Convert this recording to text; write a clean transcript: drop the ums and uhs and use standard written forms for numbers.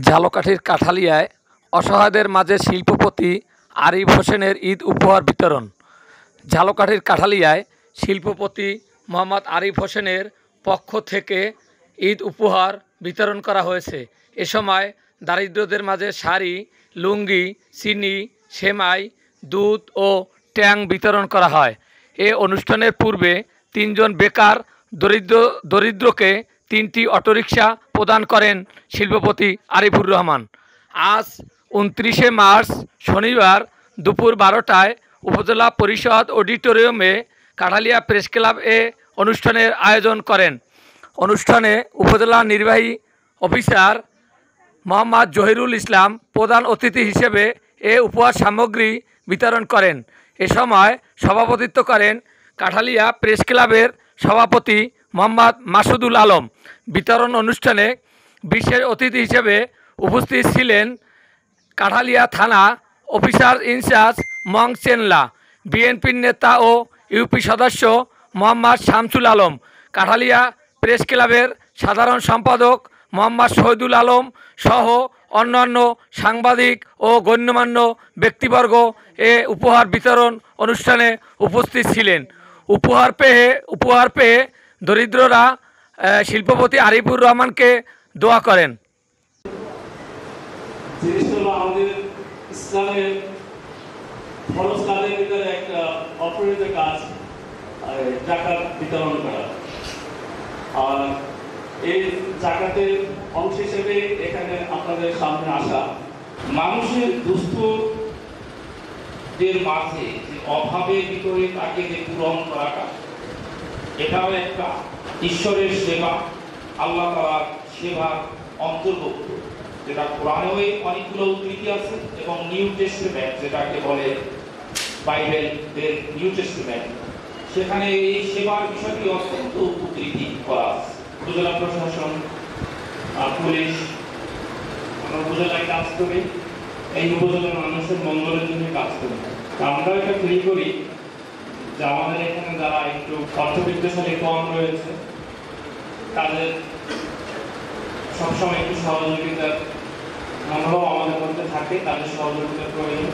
ঝালকাঠির কাঠালিয়ায় অসহায়দের মাঝে শিল্পপতি আরিফ হোসেনের ঈদ উপহার বিতরণ। ঝালকাঠির কাঠালিয়ায় শিল্পপতি মোহাম্মদ আরিফ হোসেনের পক্ষ থেকে ঈদ উপহার বিতরণ করা হয়েছে। এ সময় দারিদ্রদের মাঝে শাড়ি, লুঙ্গি, চিনি, সেমাই, দুধ ও ট্যাং বিতরণ করা হয়। এ অনুষ্ঠানের পূর্বে ৩ জন বেকার দরিদ্রকে ৩টি অটোরিকশা প্রদান করেন শিল্পপতি আরিফুর রহমান। আজ ২৯শে মার্চ শনিবার দুপুর ১২টায় উপজেলা পরিষদ অডিটোরিয়ামে কাঠালিয়া প্রেস ক্লাব এ অনুষ্ঠানের আয়োজন করেন। অনুষ্ঠানে উপজেলা নির্বাহী অফিসার মোহাম্মদ জহিরুল ইসলাম প্রধান অতিথি হিসেবে এ উপহার সামগ্রী বিতরণ করেন। এ সময় সভাপতিত্ব করেন কাঠালিয়া প্রেস ক্লাবের সভাপতি মোহাম্মদ মাসুদুল আলম। বিতরণ অনুষ্ঠানে বিশেষ অতিথি হিসেবে উপস্থিত ছিলেন কাঠালিয়া থানা অফিসার ইনচার্জ মং চেনলা, বিএনপির নেতা ও ইউপি সদস্য মোহাম্মদ শামসুল আলম, কাঠালিয়া প্রেস ক্লাবের সাধারণ সম্পাদক মোহাম্মদ শহীদুল আলম সহ অন্যান্য সাংবাদিক ও গণ্যমান্য ব্যক্তিবর্গ এ উপহার বিতরণ অনুষ্ঠানে উপস্থিত ছিলেন। উপহার পেয়ে দরিদ্ররা শিল্পপতি আরিফুর রহমানকে দোয়া করেন। আমাদের ইসলামের ফরজ কাজের ভিতরে একটা অপরিহিত কাজ যাকাত বিতরণ করা, আর এই যাকাতের অংশ হিসেবে এখানে আপনাদের সামনে আসা মানুষের দুস্থদের মাঝে যে অভাবের ভিতরে তাকে যে পূরণ করাটা, এটাও একটা ঈশ্বরের সেবা, আল্লাহ তাআলার সেবার অন্তর্ভুক্ত, যেটা কোরআনেও অনেকগুলো উদ্ধৃতি আছে এবং নিউ টেস্টামেন্ট যেটাকে বলে বাইবেলের নিউ টেস্টামেন্ট, সেখানে এই সেবার বিষয়টি অত্যন্ত উদ্ধৃতি করা আছে। উপজেলা প্রশাসন, পুলিশ, আমরা উপজেলায় কাজ করি, এই উপজেলার মানুষের মঙ্গলের জন্য কাজ করি। আমরা এটা ফিল করি যে আমাদের এখানে যারা একটু অর্থবিত্তশালী কম রয়েছে, তাদের সবসময় একটু সহযোগিতার মনোভাব আমাদের মধ্যে থাকে, তাদের সহযোগিতার প্রয়োজন।